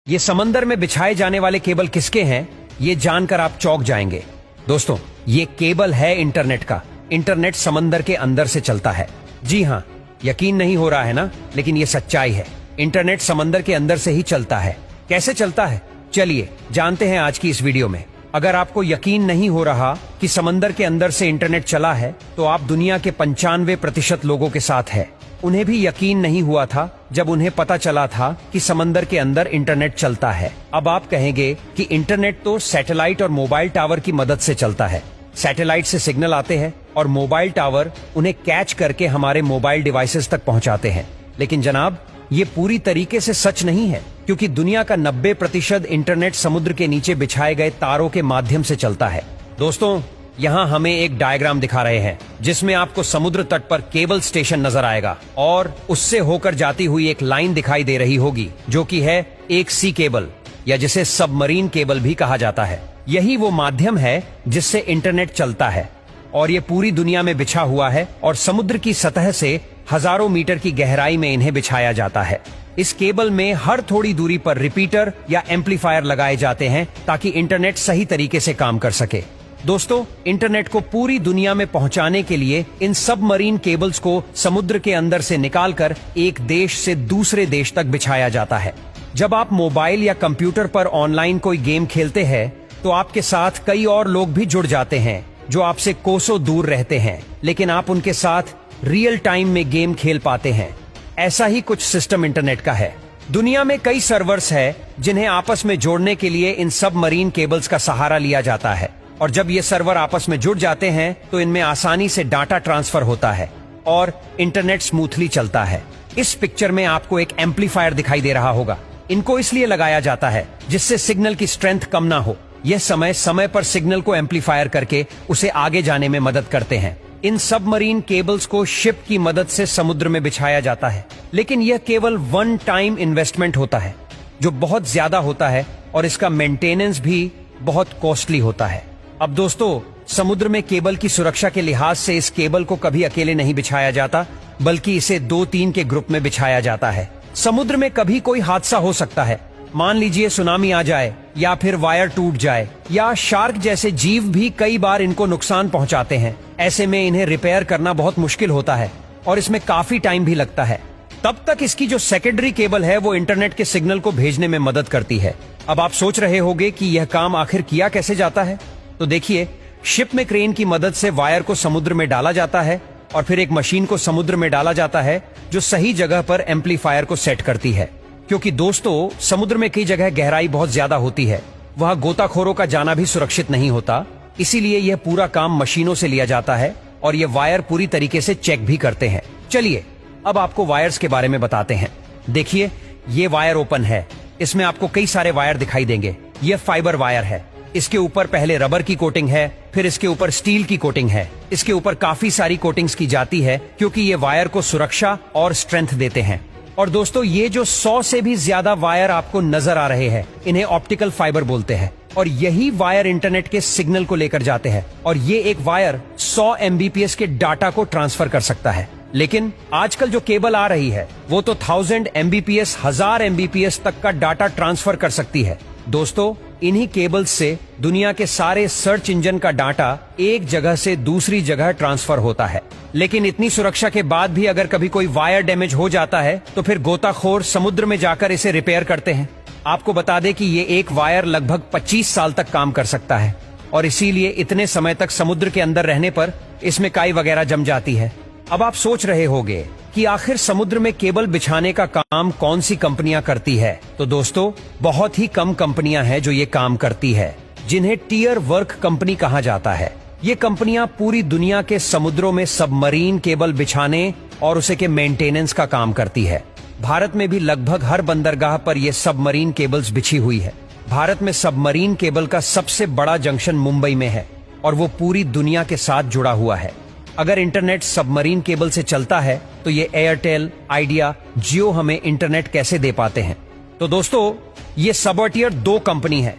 ये समंदर में बिछाए जाने वाले केबल किसके हैं, ये जानकर आप चौंक जाएंगे। दोस्तों, ये केबल है इंटरनेट का। इंटरनेट समंदर के अंदर से चलता है। जी हाँ, यकीन नहीं हो रहा है ना, लेकिन ये सच्चाई है। इंटरनेट समंदर के अंदर से ही चलता है। कैसे चलता है, चलिए जानते हैं आज की इस वीडियो में। अगर आपको यकीन नहीं हो रहा कि समंदर के अंदर से इंटरनेट चला है, तो आप दुनिया के 95% लोगों के साथ है। उन्हें भी यकीन नहीं हुआ था जब उन्हें पता चला था कि समंदर के अंदर इंटरनेट चलता है। अब आप कहेंगे कि इंटरनेट तो सैटेलाइट और मोबाइल टावर की मदद से चलता है। सैटेलाइट से सिग्नल आते हैं और मोबाइल टावर उन्हें कैच करके हमारे मोबाइल डिवाइसेस तक पहुंचाते हैं। लेकिन जनाब, ये पूरी तरीके से सच नहीं है, क्योंकि दुनिया का 90% इंटरनेट समुद्र के नीचे बिछाए गए तारों के माध्यम से चलता है। दोस्तों, यहाँ हमें एक डायग्राम दिखा रहे हैं जिसमें आपको समुद्र तट पर केबल स्टेशन नजर आएगा और उससे होकर जाती हुई एक लाइन दिखाई दे रही होगी, जो कि है एक सी केबल, या जिसे सबमरीन केबल भी कहा जाता है। यही वो माध्यम है जिससे इंटरनेट चलता है और ये पूरी दुनिया में बिछा हुआ है और समुद्र की सतह से हजारों मीटर की गहराई में इन्हें बिछाया जाता है। इस केबल में हर थोड़ी दूरी पर रिपीटर या एम्पलीफायर लगाए जाते हैं ताकि इंटरनेट सही तरीके से काम कर सके। दोस्तों, इंटरनेट को पूरी दुनिया में पहुंचाने के लिए इन सबमरीन केबल्स को समुद्र के अंदर से निकालकर एक देश से दूसरे देश तक बिछाया जाता है। जब आप मोबाइल या कंप्यूटर पर ऑनलाइन कोई गेम खेलते हैं, तो आपके साथ कई और लोग भी जुड़ जाते हैं जो आपसे कोसों दूर रहते हैं, लेकिन आप उनके साथ रियल टाइम में गेम खेल पाते हैं। ऐसा ही कुछ सिस्टम इंटरनेट का है। दुनिया में कई सर्वर्स है जिन्हें आपस में जोड़ने के लिए इन सबमरीन केबल्स का सहारा लिया जाता है, और जब ये सर्वर आपस में जुड़ जाते हैं तो इनमें आसानी से डाटा ट्रांसफर होता है और इंटरनेट स्मूथली चलता है। इस पिक्चर में आपको एक एम्पलीफायर दिखाई दे रहा होगा। इनको इसलिए लगाया जाता है जिससे सिग्नल की स्ट्रेंथ कम ना हो। यह समय समय पर सिग्नल को एम्पलीफायर करके उसे आगे जाने में मदद करते हैं। इन सबमरीन केबल्स को शिप की मदद से समुद्र में बिछाया जाता है, लेकिन यह केवल वन टाइम इन्वेस्टमेंट होता है जो बहुत ज्यादा होता है और इसका मेंटेनेंस भी बहुत कॉस्टली होता है। अब दोस्तों, समुद्र में केबल की सुरक्षा के लिहाज से इस केबल को कभी अकेले नहीं बिछाया जाता, बल्कि इसे 2-3 के ग्रुप में बिछाया जाता है। समुद्र में कभी कोई हादसा हो सकता है। मान लीजिए सुनामी आ जाए, या फिर वायर टूट जाए, या शार्क जैसे जीव भी कई बार इनको नुकसान पहुंचाते हैं। ऐसे में इन्हें रिपेयर करना बहुत मुश्किल होता है और इसमें काफी टाइम भी लगता है। तब तक इसकी जो सेकेंडरी केबल है वो इंटरनेट के सिग्नल को भेजने में मदद करती है। अब आप सोच रहे होंगे कि यह काम आखिर किया कैसे जाता है। तो देखिए, शिप में क्रेन की मदद से वायर को समुद्र में डाला जाता है और फिर एक मशीन को समुद्र में डाला जाता है जो सही जगह पर एम्पलीफायर को सेट करती है। क्योंकि दोस्तों, समुद्र में कई जगह गहराई बहुत ज्यादा होती है, वहां गोताखोरों का जाना भी सुरक्षित नहीं होता, इसीलिए यह पूरा काम मशीनों से लिया जाता है और ये वायर पूरी तरीके से चेक भी करते हैं। चलिए अब आपको वायर्स के बारे में बताते हैं। देखिए, ये वायर ओपन है। इसमें आपको कई सारे वायर दिखाई देंगे। यह फाइबर वायर है। इसके ऊपर पहले रबर की कोटिंग है, फिर इसके ऊपर स्टील की कोटिंग है। इसके ऊपर काफी सारी कोटिंग्स की जाती है क्योंकि ये वायर को सुरक्षा और स्ट्रेंथ देते हैं। और दोस्तों, ये जो 100 से भी ज्यादा वायर आपको नजर आ रहे हैं, इन्हें ऑप्टिकल फाइबर बोलते हैं और यही वायर इंटरनेट के सिग्नल को लेकर जाते हैं। और ये एक वायर 100 MBPS के डाटा को ट्रांसफर कर सकता है। लेकिन आजकल जो केबल आ रही है वो तो 1000 MBPS 1000 MBPS तक का डाटा ट्रांसफर कर सकती है। दोस्तों, इन्हीं केबल्स से दुनिया के सारे सर्च इंजन का डाटा एक जगह से दूसरी जगह ट्रांसफर होता है। लेकिन इतनी सुरक्षा के बाद भी अगर कभी कोई वायर डैमेज हो जाता है तो फिर गोताखोर समुद्र में जाकर इसे रिपेयर करते हैं। आपको बता दें कि ये एक वायर लगभग 25 साल तक काम कर सकता है और इसीलिए इतने समय तक समुद्र के अंदर रहने पर इसमें काई वगैरह जम जाती है। अब आप सोच रहे होंगे कि आखिर समुद्र में केबल बिछाने का काम कौन सी कंपनियां करती है। तो दोस्तों, बहुत ही कम कंपनियां हैं जो ये काम करती है, जिन्हें टीयर वर्क कंपनी कहा जाता है। ये कंपनियां पूरी दुनिया के समुद्रों में सबमरीन केबल बिछाने और उसे के मेंटेनेंस का काम करती है। भारत में भी लगभग हर बंदरगाह पर यह सबमरीन केबल्स बिछी हुई है। भारत में सबमरीन केबल का सबसे बड़ा जंक्शन मुंबई में है और वो पूरी दुनिया के साथ जुड़ा हुआ है। अगर इंटरनेट सबमरीन केबल से चलता है तो ये एयरटेल, आइडिया, जियो हमें इंटरनेट कैसे दे पाते हैं। तो दोस्तों, ये सबॉर्टियर 2 कंपनी है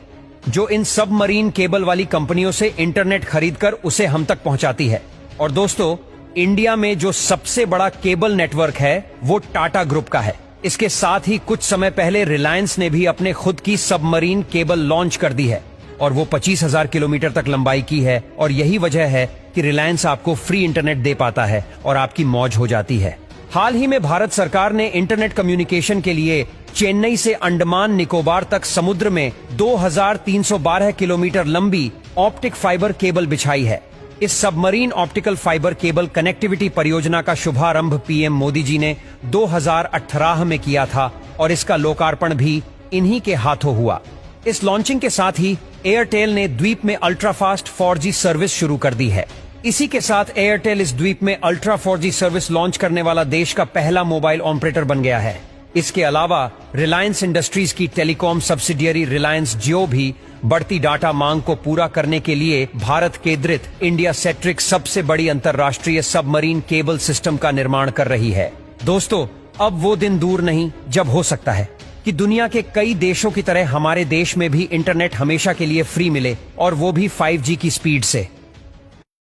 जो इन सबमरीन केबल वाली कंपनियों से इंटरनेट खरीदकर उसे हम तक पहुंचाती है। और दोस्तों, इंडिया में जो सबसे बड़ा केबल नेटवर्क है वो टाटा ग्रुप का है। इसके साथ ही कुछ समय पहले रिलायंस ने भी अपने खुद की सबमरीन केबल लॉन्च कर दी है और वो 25,000 किलोमीटर तक लंबाई की है और यही वजह है कि रिलायंस आपको फ्री इंटरनेट दे पाता है और आपकी मौज हो जाती है। हाल ही में भारत सरकार ने इंटरनेट कम्युनिकेशन के लिए चेन्नई से अंडमान निकोबार तक समुद्र में 2,312 किलोमीटर लंबी ऑप्टिक फाइबर केबल बिछाई है। इस submarine optical fibre cable connectivity परियोजना का शुभारंभ पीएम मोदी जी ने 2018 में किया था और इसका लोकार्पण भी इन्हीं के हाथों हुआ। इस लॉन्चिंग के साथ ही एयरटेल ने द्वीप में अल्ट्रा फास्ट 4G सर्विस शुरू कर दी है। इसी के साथ एयरटेल इस द्वीप में अल्ट्रा 4G सर्विस लॉन्च करने वाला देश का पहला मोबाइल ऑपरेटर बन गया है। इसके अलावा रिलायंस इंडस्ट्रीज की टेलीकॉम सब्सिडियरी रिलायंस जियो भी बढ़ती डाटा मांग को पूरा करने के लिए भारत केंद्रित इंडिया सेट्रिक सबसे बड़ी अंतर्राष्ट्रीय सबमरीन केबल सिस्टम का निर्माण कर रही है। दोस्तों, अब वो दिन दूर नहीं जब हो सकता है कि दुनिया के कई देशों की तरह हमारे देश में भी इंटरनेट हमेशा के लिए फ्री मिले और वो भी 5G की स्पीड से।